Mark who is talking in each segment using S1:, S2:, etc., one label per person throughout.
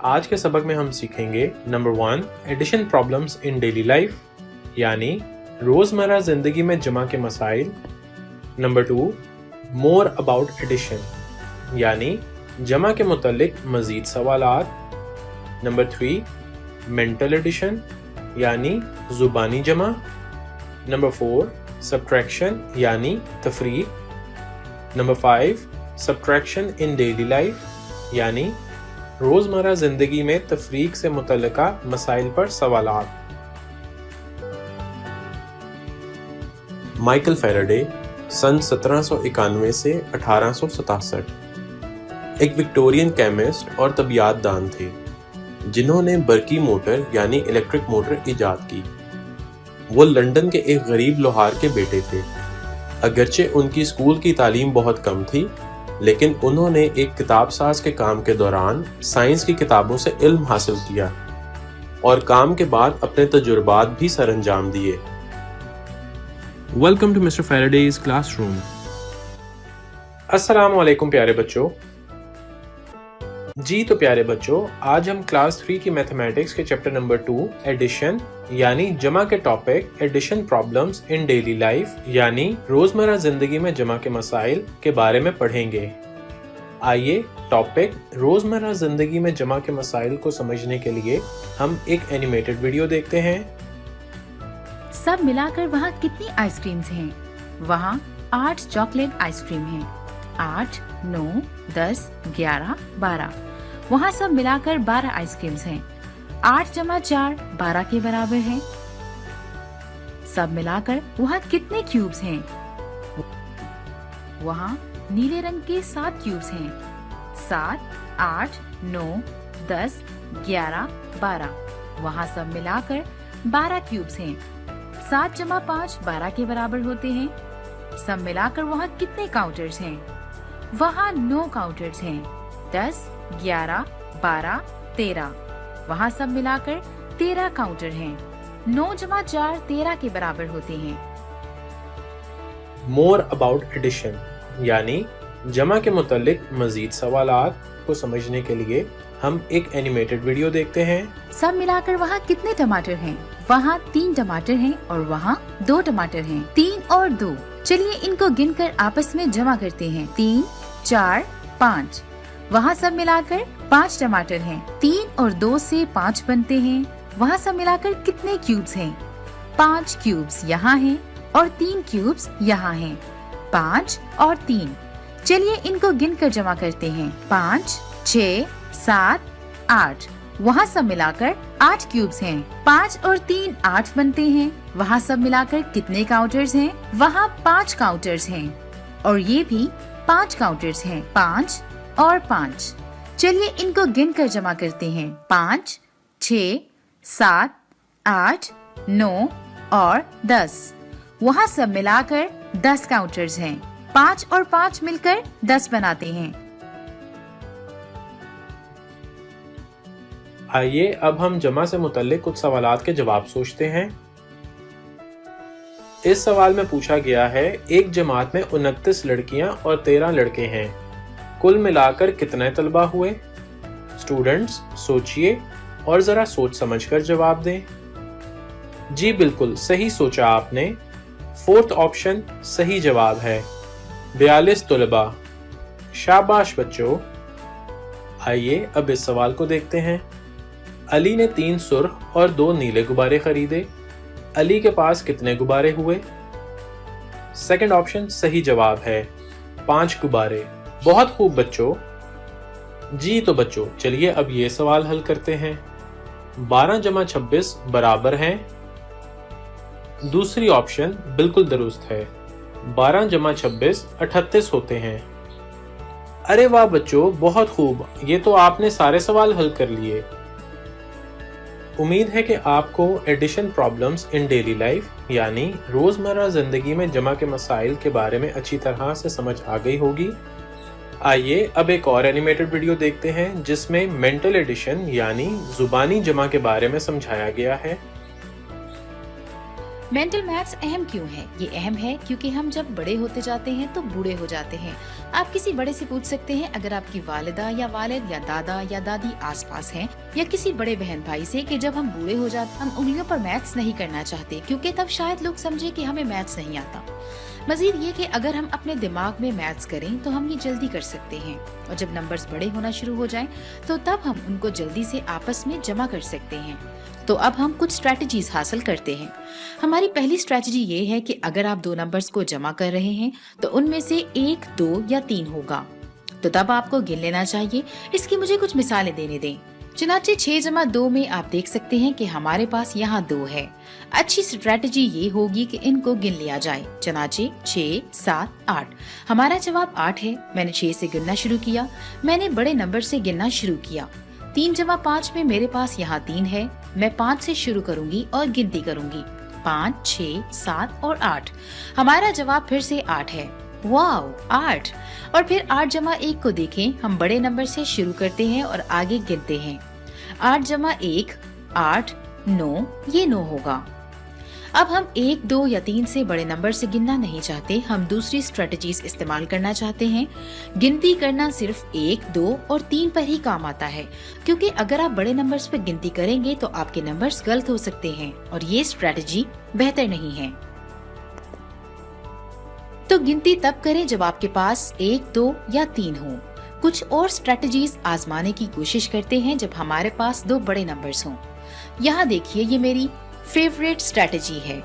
S1: آج کے سبق میں ہم سیکھیں گے number 1 addition problems in daily life یعنی روزمرہ زندگی میں جمع کے مسائل. نمبر 2 مور اباؤٹ ایڈیشن یعنی جمع کے متعلق مزید سوالات. نمبر 3 مینٹل ایڈیشن یعنی زبانی جمع. نمبر 4 سبٹریکشن یعنی تفریق. نمبر 5 سبٹریکشن ان ڈیلی لائف یعنی روزمرہ زندگی میں تفریق سے متعلقہ مسائل پر سوالات. مائیکل فیراڈے سن 1791 سے 1867 ایک وکٹورین کیمسٹ اور طبیعیات دان تھے جنہوں نے برقی موٹر یعنی الیکٹرک موٹر ایجاد کی. وہ لندن کے ایک غریب لوہار کے بیٹے تھے. اگرچہ ان کی اسکول کی تعلیم بہت کم تھی لیکن انہوں نے ایک کتاب ساز کے کام کے دوران سائنس کی کتابوں سے علم حاصل کیا اور کام کے بعد اپنے تجربات بھی سر انجام دیے. Welcome to mister Faraday's classroom. السلام علیکم پیارے بچوں. جی تو پیارے بچوں، آج ہم کلاس 3 کی میتھمیٹکس کے چیپٹر نمبر 2 ایڈیشن یعنی جمع کے topic addition problems in daily life یعنی روزمرہ زندگی میں جمع کے مسائل کے بارے میں پڑھیں گے. آئیے ٹاپک روزمرہ زندگی میں جمع کے مسائل کو سمجھنے کے لیے ہم ایک اینیمیٹڈ ویڈیو دیکھتے ہیں.
S2: سب ملا کر وہاں کتنی آئس کریمز ہیں؟ وہاں 8 چاکلیٹ آئس کریم ہیں. 8 9 10 11 12. وہاں سب ملا کر 12 آئس کریمز ہیں. 8 جمع 4 12 کے برابر ہے. سب ملا کر وہاں کتنے کیوبز ہیں؟ وہاں نیلے رنگ کے 7 کیوبز ہیں. 7 8 9 10 11 12. وہاں سب ملا کر 12 کیوبز ہیں. 7 جمع 5 12 کے برابر ہوتے ہیں. سب ملا کر وہاں کتنے کاؤنٹرز ہیں؟ وہاں 9 کاؤنٹرز ہیں. 10 11 12 13. وہاں سب ملا کر 13 کاؤنٹر ہیں. 9 جمع 4 13 کے برابر ہوتے ہیں.
S1: مور اباؤٹ ایڈیشن یعنی جمع کے متعلق مزید سوالات کو سمجھنے کے لیے ہم ایک اینیمیٹڈ ویڈیو دیکھتے ہیں.
S2: سب ملا کر وہاں کتنے ٹماٹر ہیں؟ وہاں 3 ٹماٹر ہیں اور وہاں 2 ٹماٹر ہیں. 3 اور 2. چلیے ان کو گن کر آپس میں جمع کرتے ہیں. 3 4 5. وہاں سب ملا کر 5 ٹماٹر ہیں. 3 اور 2 سے 5 بنتے ہیں. وہاں سب ملا کر کتنے کیوبز ہیں؟ 5 کیوبز یہاں ہیں اور 3 کیوبز یہاں ہیں. 5 اور 3. چلیے ان کو گن کر جمع کرتے ہیں. 5 6 7 8. وہاں سب ملا کر 8 کیوبز ہیں. 5 اور 3 8 بنتے ہیں. وہاں سب ملا کر کتنے کاؤنٹرز ہیں؟ وہاں 5 کاؤنٹرز ہیں اور یہ بھی 5 کاؤنٹرز ہیں. 5 اور 5. چلیے ان کو گن کر جمع کرتے ہیں. 5 6 7 8 9 اور 10. وہاں سب ملا کر 10 کاؤنٹرز ہیں. 5 اور 5 مل کر 10 بناتے ہیں.
S1: آئیے اب ہم جمع سے متعلق کچھ سوالات کے جواب سوچتے ہیں. اس سوال میں پوچھا گیا ہے ایک جماعت میں 29 لڑکیاں اور 13 لڑکے ہیں. کل ملا کر کتنے طلبہ ہوئے؟ اسٹوڈنٹس سوچئے اور ذرا سوچ سمجھ کر جواب دیں. جی بالکل صحیح سوچا آپ نے. 4th آپشن صحیح جواب ہے. 42 طلبہ. شاباش بچوں. آئیے اب اس سوال کو دیکھتے ہیں. علی نے 3 سرخ اور 2 نیلے غبارے خریدے. علی کے پاس کتنے غبارے ہوئے؟ 2nd آپشن صحیح جواب ہے. 5 غبارے. بہت خوب بچوں. جی تو بچوں چلیے اب یہ سوال حل کرتے ہیں. 12 جمع 26 برابر ہیں. دوسری آپشن بالکل درست ہے. 12 جمع 26 38 ہوتے ہیں. ارے واہ بچوں بہت خوب. یہ تو آپ نے سارے سوال حل کر لیے. امید ہے کہ آپ کو addition problems in daily life یعنی روزمرہ زندگی میں جمع کے مسائل کے بارے میں اچھی طرح سے سمجھ آ گئی ہوگی. آئیے اب ایک اور اینیمیٹڈ ویڈیو دیکھتے ہیں جس میں مینٹل ایڈیشن یعنی زبانی جمع کے بارے میں سمجھایا گیا ہے.
S2: मेंटल मैथ्स अहम क्यों है? ये अहम है क्योंकि हम जब बड़े होते जाते हैं तो बूढ़े हो जाते हैं। आप किसी बड़े से पूछ सकते हैं अगर आपकी वालिदा या वालिद या दादा या दादी आसपास हैं, या किसी बड़े बहन भाई से कि जब हम बूढ़े हो जाते हम उंगलियों पर मैथ्स नहीं करना चाहते क्योंकि तब शायद लोग समझे कि हमें मैथ्स नहीं आता। मजीद ये कि अगर हम अपने दिमाग में मैथ्स करें तो हम ये जल्दी कर सकते हैं, और जब नंबर्स बड़े होना शुरू हो जाएं तो तब हम उनको जल्दी से आपस में जमा कर सकते हैं। तो अब हम कुछ स्ट्रेटजीज हासिल करते हैं। हमारी पहली स्ट्रेटजी ये है कि अगर आप दो नंबर्स को जमा कर रहे हैं तो उनमें से 1, 2 या 3 होगा, तो तब आपको गिन लेना चाहिए। इसकी मुझे कुछ मिसालें देने दें। चुनाचे 6 जमा 2 में आप देख सकते हैं कि हमारे पास यहाँ 2 है। अच्छी स्ट्रेटजी ये होगी कि इनको गिन लिया जाए। चुनाचे 6, 7, 8। हमारा जवाब 8 है। मैंने 6 से गिनना शुरू किया। मैंने बड़े नंबर से गिनना शुरू किया। 3 जमा 5 में मेरे पास यहाँ 3 है। मैं 5 से शुरू करूंगी और गिनती करूंगी। 5, 6, 7 और 8। हमारा जवाब फिर से 8 है। वाओ, 8। और फिर 8 जमा 1 को देखें। हम बड़े नंबर से शुरू करते हैं और आगे गिनते हैं। 8 जमा 1, 8, 9, ये 9 होगा। अब हम 1, 2 या 3 से बड़े नंबर से गिनना नहीं चाहते। हम दूसरी स्ट्रेटजीज इस्तेमाल करना चाहते हैं। गिनती करना सिर्फ 1, 2 और 3 पर ही काम आता है, क्योंकि अगर आप बड़े नंबर्स पर गिनती करेंगे तो आपके नंबर्स गलत हो सकते हैं और ये स्ट्रेटजी बेहतर नहीं है। तो गिनती तब करें जब आपके पास 1, 2 या 3 हो। कुछ और स्ट्रेटजीज आजमाने की कोशिश करते हैं जब हमारे पास 2 बड़े नंबर्स हों। यहाँ देखिए, ये मेरी फेवरेट स्ट्रेटजी है।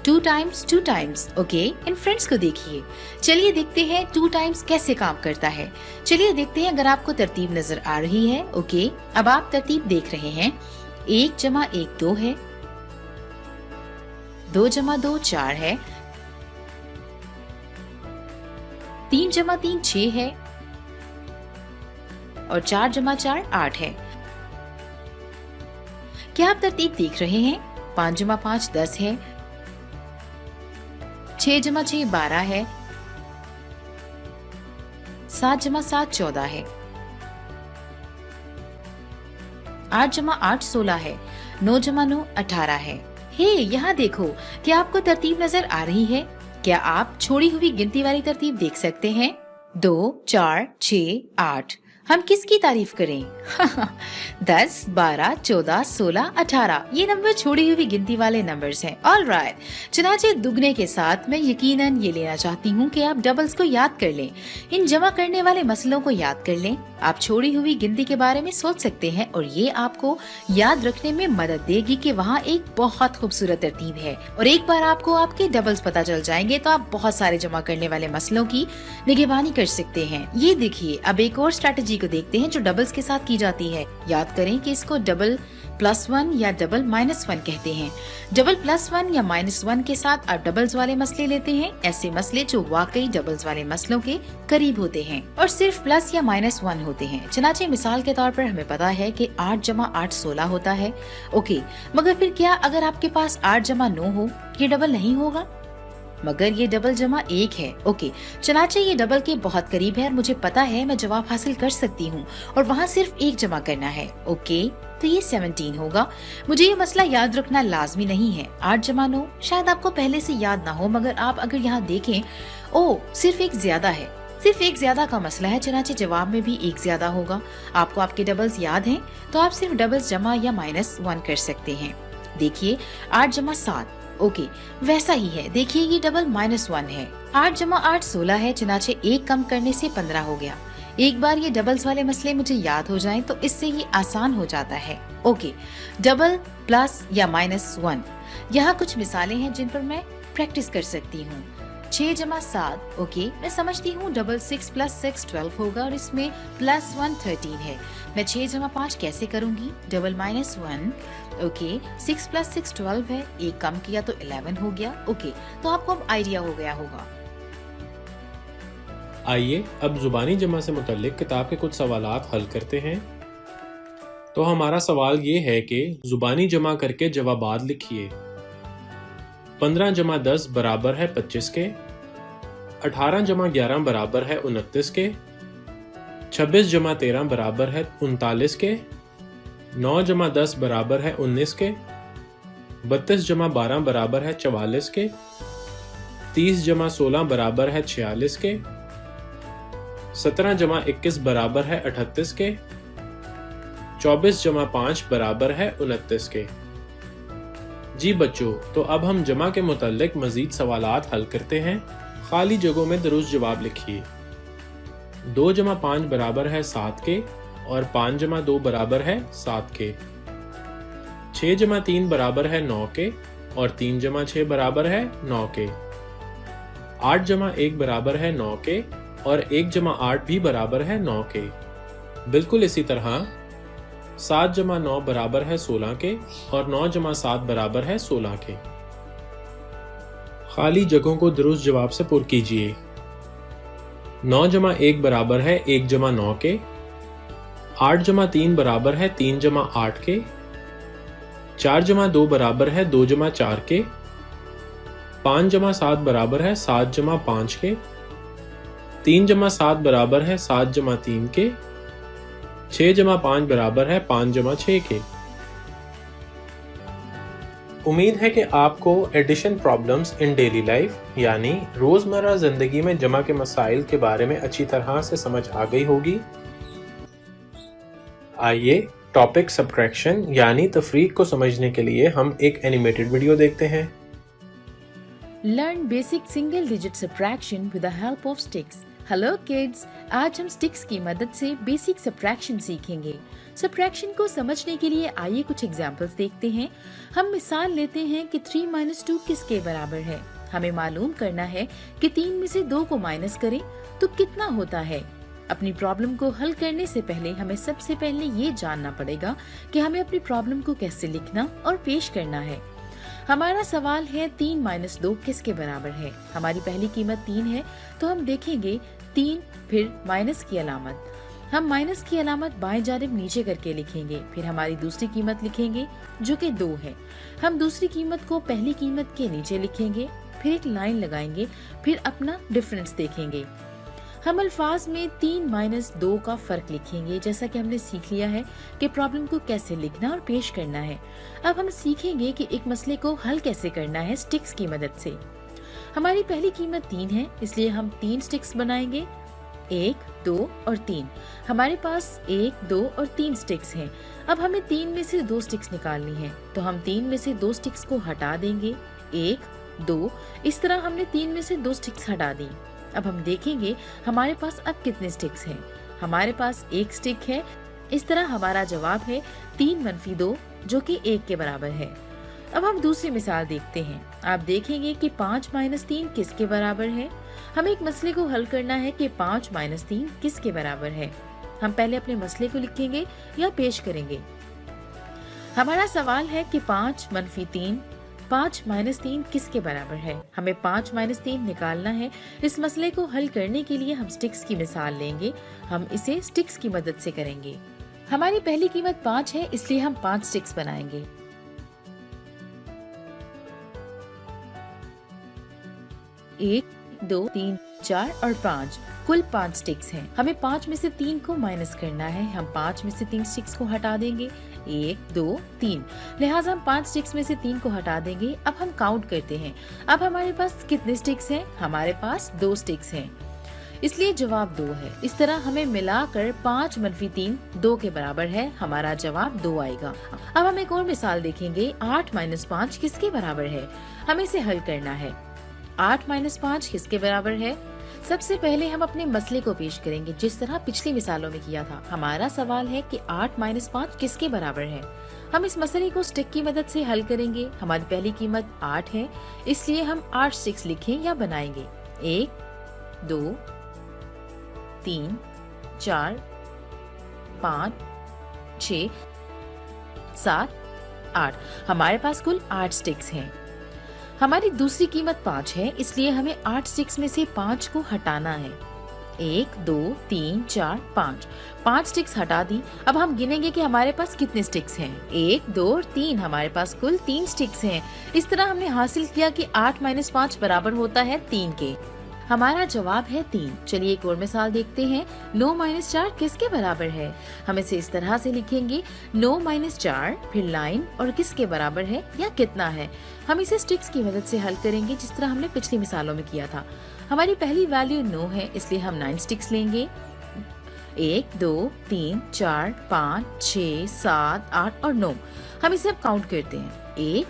S2: 2 टाइम्स 2 टाइम्स। ओके, इन फ्रेंड्स को देखिए। चलिए देखते हैं 2 टाइम्स कैसे काम करता है। चलिए देखते हैं अगर आपको तरतीब नजर आ रही है। ओके, अब आप तरतीब देख रहे हैं। 1 जमा 1 2 है। 2 जमा 2 4 है। 3 जमा 3 6 है और 4 जमा 4 8 है। क्या आप तरतीब देख रहे हैं? 5 जमा 5 10 है। 6 जमा 6 12 है। 7 जमा 7 14 है। 8 जमा 8 16 है। 9 जमा 9 18 है। हे, यहाँ देखो, क्या आपको तरतीब नजर आ रही है? क्या आप छोड़ी हुई गिनती वाली तरतीब देख सकते हैं? 2 4 6 8। हम किसकी तारीफ करें? 10, 12, 14, 16, 18 ये नंबर छोड़ी हुई गिनती वाले नंबर्स हैं। ऑलराइट, चुनाचे दुगने के साथ मैं यकीनन ये लेना चाहती हूँ कि आप डबल्स को याद कर लें। इन जमा करने वाले मसलों को याद कर लें। आप छोड़ी हुई गिनती के बारे में सोच सकते हैं और ये आपको याद रखने में मदद देगी कि वहाँ एक बहुत खूबसूरत तरतीब है, और एक बार आपको आपके डबल्स पता चल जाएंगे तो आप बहुत सारे जमा करने वाले मसलों की निगहबानी कर सकते हैं। ये देखिए, अब एक और स्ट्रेटजी को देखते हैं जो डबल्स के साथ की जाती है। याद करें कि इसको डबल +1 या डबल -1 कहते हैं। डबल +1 या -1 के साथ आप डबल्स वाले मसले लेते हैं, ऐसे मसले जो वाकई डबल्स वाले मसलों के करीब होते हैं और सिर्फ प्लस या -1 होते हैं। चनाचे मिसाल के तौर पर हमें पता है कि 8 जमा 8 16 होता है। ओके, मगर फिर क्या अगर आपके पास 8 जमा 9 हो, ये डबल नहीं होगा? मगर ये डबल जमा 1 है। ओके, चनाचे ये डबल के बहुत करीब है और मुझे पता है मैं जवाब हासिल कर सकती हूँ और वहाँ सिर्फ 1 जमा करना है। ओके, तो ये 17 होगा। मुझे ये मसला याद रखना लाजमी नहीं है। 8 जमा 9 शायद आपको पहले से याद ना हो, मगर आप अगर यहाँ देखें, ओ सिर्फ 1 ज्यादा है। सिर्फ 1 ज्यादा का मसला है, चनाचे जवाब में भी 1 ज्यादा होगा। आपको आपके डबल्स याद हैं तो आप सिर्फ डबल्स जमा या -1 कर सकते हैं। देखिए 8 जमा 7, ओके वैसा ही है। देखिए ये डबल -1 है। 8 जमा 8 16 है, चनाचे 1 कम करने से 15 हो गया। एक बार ये डबल्स वाले मसले मुझे याद हो जाएं तो इससे ये आसान हो जाता है। ओके, डबल प्लस या -1, यहाँ कुछ मिसालें हैं जिन पर मैं प्रैक्टिस कर सकती हूँ। 6 जमा 7, ओके मैं समझती हूँ डबल 6 + 6 12 होगा और इसमें +1 13 है। मैं 6 जमा 5 कैसे करूँगी? डबल -1, ओके 6 + 6 12 है, 1 कम किया तो 11 हो गया। ओके, तो आपको अब आइडिया हो गया होगा।
S1: आइए अब जुबानी जमा से मुतल्लिक किताब के कुछ सवालात हल करते हैं। तो हमारा सवाल ये है कि जुबानी जमा करके जवाबात लिखिए। 15 जमा 10 बराबर है 25 के। 18 जमा 11 बराबर है 29 के। 26 जमा 13 बराबर है 39 के। 9 जमा 10 बराबर है 19 के। 32 जमा 12 बराबर है 44 के। 30 जमा 16 बराबर है 46 के। 17 जमा 21 बराबर है 38 के। 24 जमा 5 बराबर है 29 के। जी बच्चों, तो अब हम जमा के मुताल्लिक मजीद सवालात हल करते हैं। खाली जगहों में दुरुस्त जवाब लिखिए। 2 जमा 5 बराबर है 7 के और 5 जमा 2 बराबर है 7 के। 6 जमा 3 बराबर है 9 के और 3 जमा 6 बराबर है 9 के। 8 जमा 1 बराबर है 9 के और 1 जमा 8 भी बराबर है 9 के। बिल्कुल इसी तरह 7 जमा 9 बराबर है 16 के और 9 जमा 7 बराबर है 16 के। खाली जगहों को दुरुस्त जवाब से पुर कीजिए। 9 जमा 1 बराबर है 1 जमा 9 के। 8 जमा 3 बराबर है 3 जमा 8 के। 4 जमा 2 बराबर है 2 जमा 4 के। 5 जमा 7 बराबर है 7 जमा 5 के। 3 जमा 7 बराबर है 7 जमा 3 के। 6 जमा 5 बराबर है 5 जमा 6 के। उम्मीद है कि आपको addition problems in daily life यानी रोजमर्रा जिंदगी में जमा के मसाइल के बारे में अच्छी तरह से समझ आ गई होगी। आइए टॉपिक सब्ट्रैक्शन यानी तफरीक को समझने के लिए हम एक एनिमेटेड वीडियो देखते हैं।
S2: Learn basic single digit subtraction with the help of sticks. Hello kids, आज हम स्टिक्स की मदद से बेसिक सब्ट्रैक्शन सीखेंगे। सब्ट्रैक्शन को समझने के लिए आइए कुछ एग्जांपल्स देखते हैं। हम मिसाल लेते हैं कि 3 - 2 किसके बराबर है। हमें मालूम करना है कि 3 में से 2 को माइनस करें तो कितना होता है। अपनी प्रॉब्लम को हल करने से पहले हमें सबसे पहले ये जानना पड़ेगा कि हमें अपनी प्रॉब्लम को कैसे लिखना और पेश करना है। हमारा सवाल है 3 - 2 किसके बराबर है। हमारी पहली कीमत 3 है तो हम देखेंगे 3 फिर माइनस की अलामत। हम माइनस की अलामत बाएं जानिब नीचे करके लिखेंगे। फिर हमारी दूसरी कीमत लिखेंगे जो कि 2 है। हम दूसरी कीमत को पहली कीमत के नीचे लिखेंगे, फिर एक लाइन लगाएंगे, फिर अपना डिफरेंस देखेंगे। हम अल्फाज में 3 - 2 का फर्क लिखेंगे, जैसा कि हमने सीख लिया है कि प्रॉब्लम को कैसे लिखना और पेश करना है। अब हम सीखेंगे कि एक मसले को हल कैसे करना है स्टिक्स की मदद से। हमारी पहली कीमत 3 है, इसलिए हम 3 स्टिक्स बनाएंगे, 1, 2 और 3। हमारे पास 1, 2 और 3 स्टिक्स हैं। अब हमें 3 में से 2 स्टिक्स निकालनी है, तो हम 3 में से 2 स्टिक्स को हटा देंगे, 1, 2। इस तरह हमने 3 में से 2 स्टिक्स हटा दी। अब हम देखेंगे हमारे पास अब कितने स्टिक्स हैं। हमारे पास 1 स्टिक है। इस तरह हमारा जवाब है 3 - 2 जो कि 1 के बराबर है। अब हम दूसरी मिसाल देखते हैं। आप देखेंगे कि 5 - 3 किसके बराबर है। हमें एक मसले को हल करना है कि 5 - 3 किसके बराबर है। हम पहले अपने मसले को लिखेंगे या पेश करेंगे। हमारा सवाल है कि 5 - 3 5 - 3 किसके बराबर है। हमें 5 - 3 निकालना है। इस मसले को हल करने के लिए हम स्टिक्स की मिसाल लेंगे। हम इसे स्टिक्स की मदद से करेंगे। हमारी पहली कीमत 5 है, इसलिए हम 5 स्टिक्स बनाएंगे। 1, 2, 3, 4 और 5 कुल 5 स्टिक्स हैं। हमें 5 में से 3 को माइनस करना है। हम 5 में से 3 स्टिक्स को हटा देंगे, 1, 2, 3। लिहाजा हम 5 स्टिक्स में से 3 को हटा देंगे। अब हम काउंट करते हैं। अब हमारे पास कितने स्टिक्स हैं? हमारे पास 2 स्टिक्स हैं, इसलिए जवाब 2 है। इस तरह हमें मिलाकर 5 - 3 2 के बराबर है। हमारा जवाब 2 आएगा। अब हम एक और मिसाल देखेंगे। 8 - 5 किसके बराबर है? हमें इसे हल करना है। 8 - 5 किसके बराबर है? सबसे पहले हम अपने मसले को पेश करेंगे जिस तरह पिछली मिसालों में किया था। हमारा सवाल है कि 8 - 5 किसके बराबर है। हम इस मसले को स्टिक की मदद से हल करेंगे। हमारी पहली कीमत 8 है, इसलिए हम 8 स्टिक्स लिखें या बनाएंगे। 1, 2, 3, 4, 5, 6, 7, 8। हमारे पास कुल 8 स्टिक्स हैं। हमारी दूसरी कीमत 5 है, इसलिए हमें 8 स्टिक्स में से 5 को हटाना है। 1, 2, 3, 4, 5 स्टिक्स हटा दी। अब हम गिनेंगे कि हमारे पास कितने स्टिक्स हैं। 1, 2 और 3। हमारे पास कुल 3 स्टिक्स हैं। इस तरह हमने हासिल किया कि 8 - 5 बराबर होता है 3 के। हमारा जवाब है 3। चलिए एक और मिसाल देखते हैं। 9 - 4 किसके बराबर है? हम इसे इस तरह से लिखेंगे, 9 - 4 फिर लाइन और किसके बराबर है या कितना है। हम इसे स्टिक्स की मदद से हल करेंगे जिस तरह हमने पिछली मिसालों में किया था। हमारी पहली वैल्यू 9 है, इसलिए हम 9 स्टिक्स लेंगे। 1 2 3 4 5 6 7 8 और 9। हम इसे अब काउंट करते हैं। 1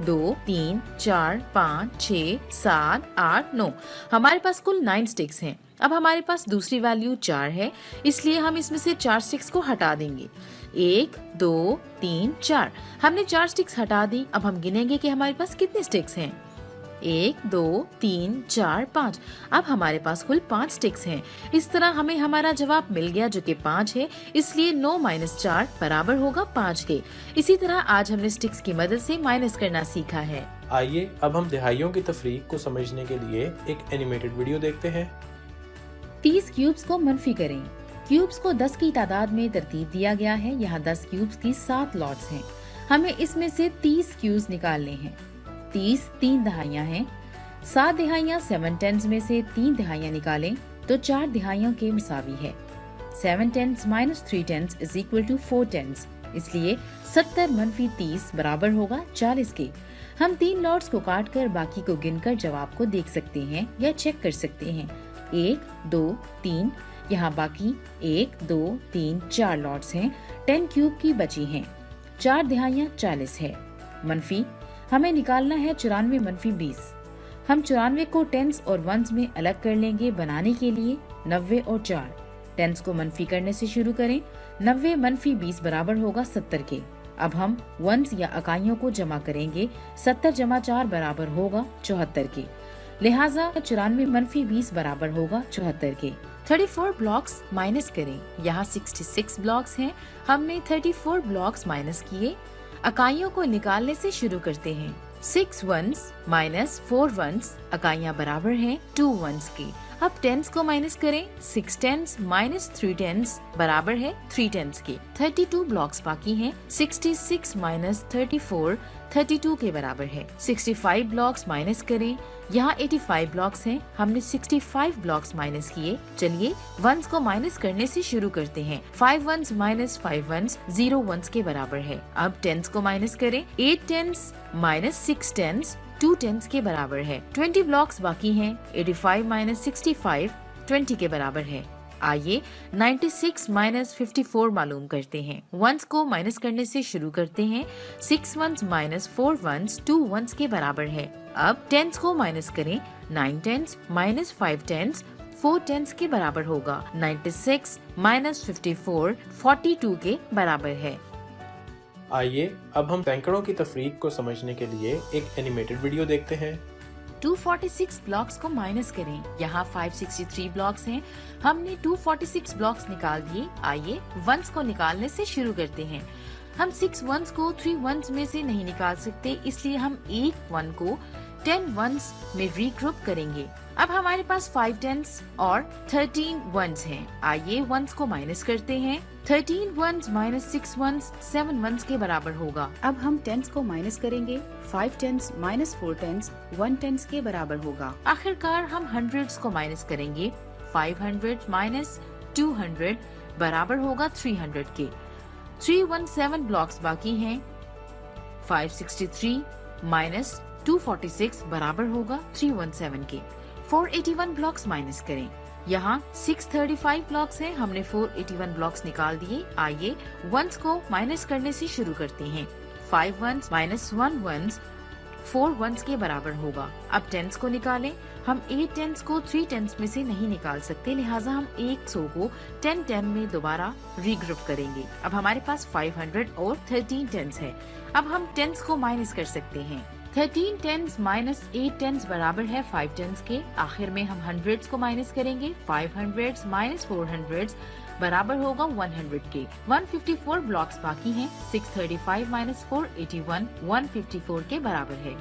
S2: 2 3 4 5 6 7 8 9। हमारे पास कुल 9 स्टिक्स हैं। अब हमारे पास दूसरी वैल्यू 4 है, इसलिए हम इसमें से 4 स्टिक्स को हटा देंगे। 1 2 3 4। हमने 4 स्टिक्स हटा दी। अब हम गिनेंगे कि हमारे पास कितने स्टिक्स हैं। 1 2 3 4 5। अब हमारे पास कुल 5 स्टिक्स हैं। इस तरह हमें हमारा जवाब मिल गया जो कि 5 है, इसलिए 9 - 4 बराबर होगा 5 के। इसी तरह आज हमने स्टिक्स की मदद से माइनस करना सीखा है।
S1: आइए अब हम दिहाइयों की तफरीक को समझने के लिए एक एनिमेटेड वीडियो देखते हैं।
S2: 30 क्यूब्स को मनफी करें। क्यूब्स को 10 की तादाद में तरतीब दिया गया है। यहाँ 10 क्यूब्स की 7 लॉट्स हैं। हमें इसमें से 30 क्यूब्स निकालने हैं। 30 3 दहाइयाँ हैं। 7 दहाइयाँ 7 टेंस में से 3 दहाइयाँ निकालें तो 4 दहाइयों के मुसावी है। 7 tens - 3 tens is equal to 4 tens, इसलिए 70 - 30 बराबर होगा 40 के। हम 3 लॉट्स को काट कर बाकी को गिनकर जवाब को देख सकते हैं या चेक कर सकते हैं। 1 2 3। यहाँ बाकी 1 2 3 4 लॉट्स हैं। 10 क्यूब की बची हैं। 4 दहाइयाँ 40 है। मनफी हमें निकालना है 94 - 20। हम 94 को टेंस और वंस में अलग कर लेंगे बनाने के लिए 90 और 4। टेंस को मनफी करने से शुरू करें। 90 - 20 बराबर होगा 70 के। अब हम वंस या इकाइयों को जमा करेंगे। 70 + 4 बराबर होगा 74 के। लिहाजा 94 - 20 बराबर होगा 74 के। 34 ब्लॉक्स माइनस करें। यहाँ 66 ब्लॉक्स हैं। हमने 34 ब्लॉक्स माइनस किए। इकाइयों को निकालने से शुरू करते हैं। 6 वंस - 4 वंस इकाइयाँ बराबर हैं 2 वंस की। अब टेंस को माइनस करें। 6 टेंस - 3 टेंस बराबर है 3 टेंस के। 32 ब्लॉक्स बाकी हैं। 66 - 34 32 के बराबर है। 65 ब्लॉक्स माइनस करें। यहाँ 85 ब्लॉक्स हैं। हमने 65 ब्लॉक्स माइनस किए। चलिए वंस को माइनस करने से शुरू करते हैं। 5 वंस - 5 वंस 0 वंस के बराबर है। अब टेंस को माइनस करें। 8 टेंस - 6 टेंस 2 टेंस के बराबर है। 20 ब्लॉक्स बाकी हैं। 85 - 65 20 के बराबर है। आइए 96 - 54 मालूम करते हैं। वंस को माइनस करने से शुरू करते हैं। 6 वंस - 4 वंस 2 वंस के बराबर है। अब टेंस को माइनस करें। 9 टेंस - 5 टेंस 4 टेंस के बराबर होगा। 96 - 54 42 के बराबर है।
S1: आइए अब हम सैकड़ों की तफरीक को समझने के लिए एक एनिमेटेड वीडियो देखते हैं।
S2: 246 ब्लॉक्स को माइनस करें। यहाँ 563 ब्लॉक्स हैं। हमने 246 ब्लॉक्स निकाल दिए। आइए वंस को निकालने से शुरू करते हैं। हम 6 वंस को 3 वंस में से नहीं निकाल सकते, इसलिए हम एक वन को 10 वंस में रीग्रुप करेंगे। अब हमारे पास 5 टेंस और 13 वंस हैं। आइए वंस को माइनस करते हैं। 13 वंस - 6 वंस 7 वंस के बराबर होगा। अब हम टेंस को माइनस करेंगे। 5 टेंस - 4 टेंस 1 टेंस के बराबर होगा। आखिरकार हम हंड्रेड्स को माइनस करेंगे। 500 - 200 बराबर होगा 300 के। 317 ब्लॉक्स बाकी हैं। 563 - 246 बराबर होगा 317 के। 481 ब्लॉक्स माइनस करें। यहाँ 635 ब्लॉक्स हैं। हमने 481 ब्लॉक्स निकाल दिए। आइए वंस को माइनस करने से शुरू करते हैं। 5 वंस - 1 वंस 4 वंस के बराबर होगा। अब टेंस को निकालें। हम 8 टेंस को 3 टेंस में से नहीं निकाल सकते, लिहाजा हम 100 को 10 में दोबारा रीग्रुप करेंगे। अब हमारे पास 500 और 13 टेंस है। अब हम टेंस को माइनस कर सकते हैं। 13 टेंस - 8 टेंस बराबर है 5 टेंस के। आखिर में हम हंड्रेड्स को माइनस करेंगे। 500 - 400 बराबर होगा 100 के। 154 ब्लॉक्स बाकी हैं। 635 - 481 154 के बराबर है।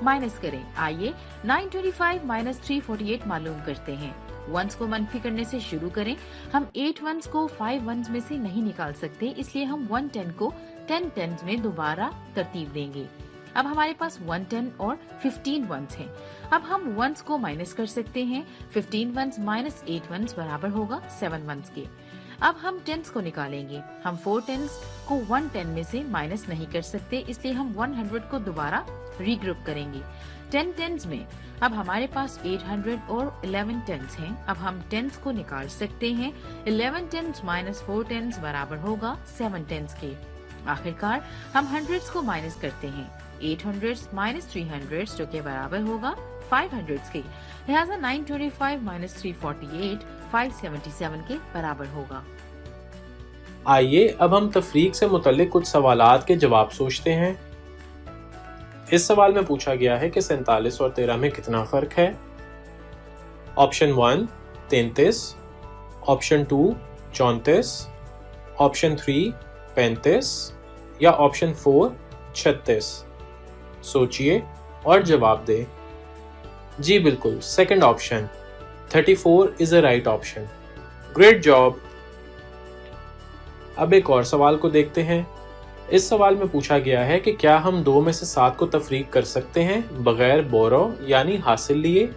S2: माइनस करें। आइए 925 - 348 मालूम करते हैं। वंस को मनफी करने से शुरू करें। हम 8 वंस को 5 वंस में से नहीं निकाल सकते, इसलिए हम 110 को 10 टेंस में दोबारा तरतीब देंगे। अब हमारे पास 110 और 15 वंस हैं। अब हम वंस को माइनस कर सकते हैं। 15 वंस माइनस 8 वंस बराबर होगा 7 वंस के। अब हम टेंस को निकालेंगे। हम 4 टेंस को 110 में से माइनस नहीं कर सकते, इसलिए हम 100 को दोबारा रीग्रुप करेंगे। 10 टेंस में अब हमारे पास 800 और 11 टेंस हैं। अब हम टेंस को निकाल सकते हैं। 11 टेंस माइनस 4 टेंस बराबर होगा 7 टेंस के। आखिरकार हम हंड्रेड्स को माइनस करते हैं। 800 माइनस 300 जो के बराबर होगा 500 के। लिहाजा 925 माइनस 348 577 के बराबर होगा।
S1: आइए अब हम तफरीक से मुतल्लिक कुछ सवालात के जवाब सोचते हैं। इस सवाल में पूछा गया है कि 47 और 13 में कितना फर्क है। ऑप्शन 1 33, ऑप्शन 2 34, ऑप्शन 3 35 या ऑप्शन 4 36। सोचिए और जवाब दें। जी बिल्कुल, second option 34 is a right option. Great job. अब एक और सवाल को देखते हैं। इस सवाल में पूछा गया है कि क्या हम 2 में से 7 को तफरीक कर सकते हैं बगैर बोरो यानी हासिल लिए।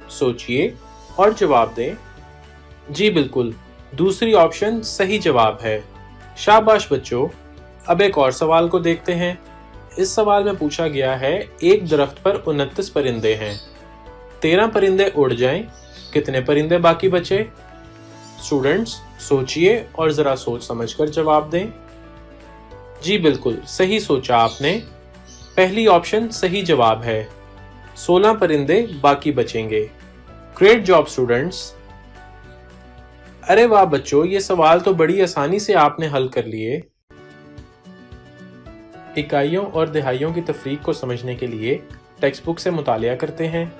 S1: सोचिए और जवाब दें। जी बिल्कुल, दूसरी ऑप्शन सही जवाब है। शाबाश बच्चों। अब एक और सवाल को देखते हैं। इस सवाल में पूछा गया है एक दरख्त पर 29 परिंदे हैं, 13 परिंदे उड़ जाएं, कितने परिंदे बाकी बचे। स्टूडेंट्स सोचिए और जरा सोच समझकर जवाब दें। जी बिल्कुल, सही सोचा आपने। पहली ऑप्शन सही जवाब है। 16 परिंदे बाकी बचेंगे। Great job students. अरे वाह बच्चों, ये सवाल तो बड़ी आसानी से आपने हल कर लिए। इकाइयों और दिहाइयों की तफरीक को समझने के लिए टेक्स्ट बुक से मुतालिया करते हैं।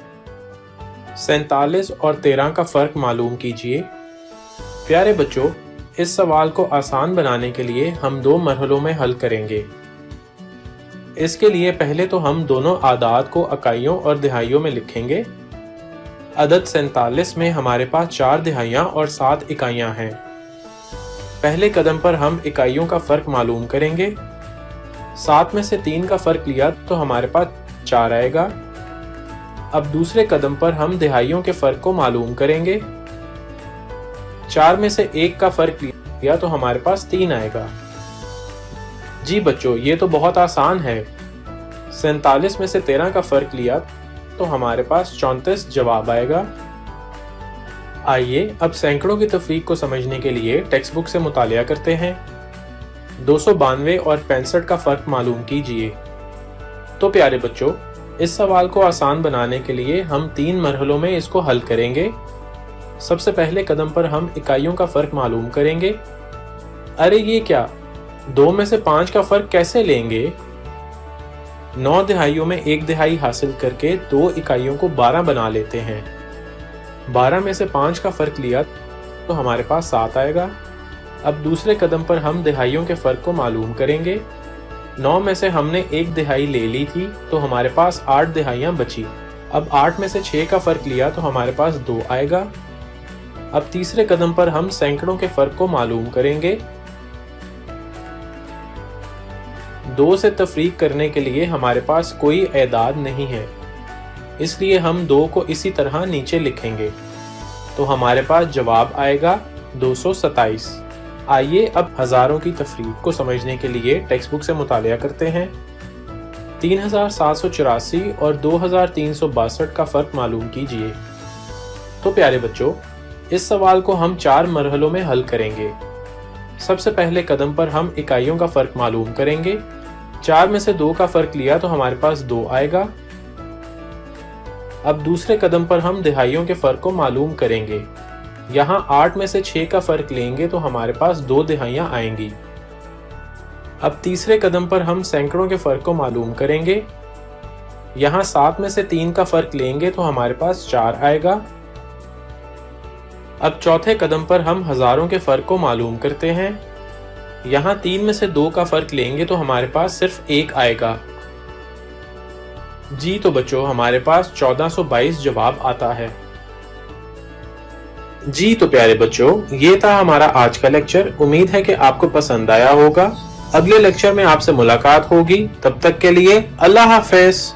S1: 47 और 13 का फर्क मालूम कीजिए। प्यारे बच्चों, इस सवाल को आसान बनाने के लिए हम 2 मरहलों में हल करेंगे। इसके लिए पहले तो हम दोनों आदाद को इकाइयों और दिहाइयों में लिखेंगे। अदद 47 में हमारे पास 4 दिहाइयां और 7 इकाइयां हैं। पहले कदम पर हम इकाइयों का फर्क मालूम करेंगे। 7 में से 3 का फर्क लिया तो हमारे पास 4 आएगा। अब दूसरे कदम पर हम दिहाइयों के फर्क को मालूम करेंगे। 4 में से 1 का फर्क लिया तो हमारे पास 3 आएगा। जी बच्चों, ये तो बहुत आसान है। 47 में से 13 का फर्क लिया तो हमारे पास 34 जवाब आएगा। आइए अब सैकड़ों की तफरीक को समझने के लिए टेक्स्ट बुक से मुतालिया करते हैं। 292 और 65 का फर्क मालूम कीजिए। तो प्यारे बच्चों, इस सवाल को आसान बनाने के लिए हम 3 मरहलों में इसको हल करेंगे। सबसे पहले कदम पर हम इकाइयों का फर्क मालूम करेंगे। अरे ये क्या, 2 में से 5 का फर्क कैसे लेंगे। 9 दिहाइयों में 1 दिहाई हासिल करके 2 इकाइयों को 12 बना लेते हैं। 12 में से 5 का फर्क लिया तो हमारे पास 7 आएगा। अब दूसरे कदम पर हम दिहाइयों के फर्क को मालूम करेंगे। 9 में से हमने 1 दिहाई ले ली थी तो हमारे पास 8 दिहाइयां बची। अब 8 में से 6 का फर्क लिया तो हमारे पास 2 आएगा। अब तीसरे कदम पर हम सैकड़ों के फर्क को मालूम करेंगे। 2 से तफरीक करने के लिए हमारे पास कोई एदाद नहीं है, इसलिए हम 2 को इसी तरह नीचे लिखेंगे तो हमारे पास जवाब आएगा 227। आइए अब हजारों की तफरीक को समझने के लिए टेक्स्ट बुक से मुतालिया करते हैं। 3784 और 2362 का फर्क मालूम कीजिए। तो प्यारे बच्चों, इस सवाल को हम 4 मरहलों में हल करेंगे। सबसे पहले कदम पर हम इकाइयों का फर्क मालूम करेंगे। 4 में से 2 का फर्क लिया तो हमारे पास 2 आएगा। अब दूसरे कदम पर हम दिहाइयों के फर्क को मालूम करेंगे। यहाँ 8 में से 6 का फर्क लेंगे तो हमारे पास 2 दिहाइयां आएंगी। अब तीसरे कदम पर हम सैकड़ों के फर्क को मालूम करेंगे। यहाँ 7 में से 3 का फर्क लेंगे तो हमारे पास 4 आएगा। अब चौथे कदम पर हम हजारों के फर्क को मालूम करते हैं। यहाँ 3 में से 2 का फर्क लेंगे तो हमारे पास सिर्फ 1 आएगा। जी तो बच्चों, हमारे पास 1422 जवाब आता है। जी तो प्यारे बच्चों, ये था हमारा आज का लेक्चर। उम्मीद है कि आपको पसंद आया होगा। اگلے لیکچر میں آپ سے ملاقات ہوگی. تب تک کے لیے اللہ حافظ.